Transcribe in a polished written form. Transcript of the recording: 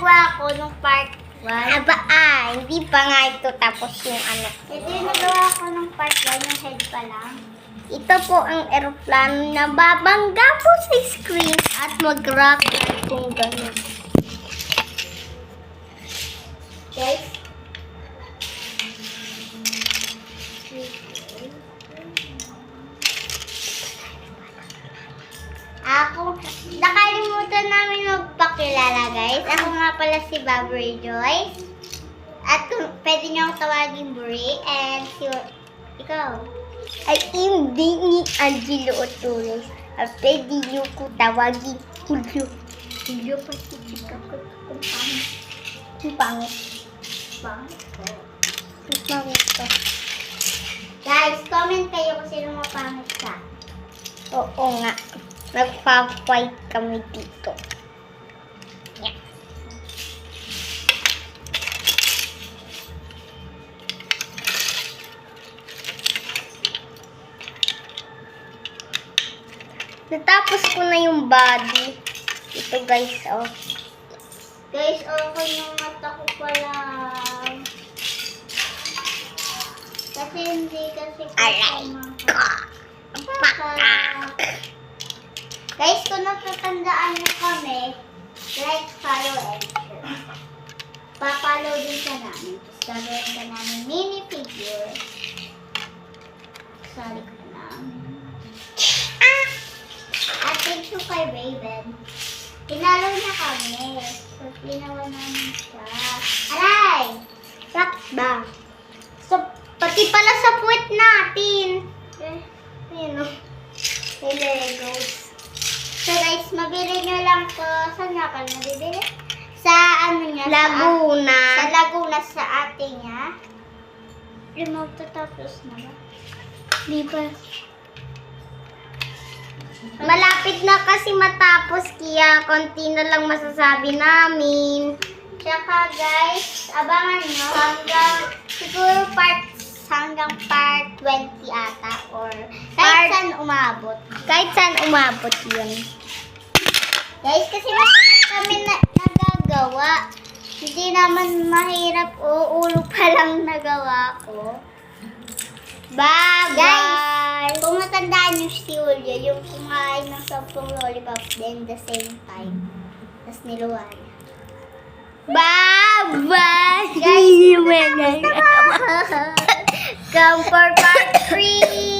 ginagawa ko nung part 1. Hindi pa nga ito tapos yung ano. Ito yung nagawa ko nung part 1, yung head pa lang. Ito po ang eroplano na babangga po sa screen at mag-rocket kung gano'n. Guys, nakalimutan namin magpakilala guys. Ako nga pala si Barbary Joyce. At kung pwede niyo akong tawagin Bri. And si ikaw. Ay hindi ni Angelo Otunes. At pwede niyo ko tawagin Julio. Julio pa si Chika ko. Kung pangit. Ang pangit. Pangit ko. Ang pangit ko. Guys, comment kayo kung sino mapangit ka. Oo nga. Nagpa-fight kami dito. Yeah. Natapos ko na yung body. Ito guys, oh. Guys, okay yung mata ko pa lang. Kasi hindi kasi Aray ka! Paka! Guys, kung natatandaan niyo kami, like, follow, and share. Papalo din ka namin. Tapos gagawin ka namin mini figure. Sorry ko namin. At thank you kay Raven. Pinalo niya kami. So, ginawa namin siya. Aray! Bakit ba? So, pati pala sa puwet natin. Ayun, oh. May Legos. So guys, mabili nyo lang to. Saan nga ka nabibili? Sa ano niya? Laguna. Sa Laguna, sa ate niya. Magtatapos na ba? Di ba? Malapit na kasi matapos, kaya konti na lang masasabi namin. Tsaka guys, abangan nyo siguro hanggang part 20 ata or kahit saan umabot. Kahit saan umabot yun. Guys, kasi matagal kami nagagawa. Hindi naman mahirap o ulo pa lang nagawa ko. Bye-bye! Guys, kung matandaan nyo si Julia, yung kumain ng 10 lollipops then the same time. Tapos niluwan. Bye-bye! Guys, come for part 3!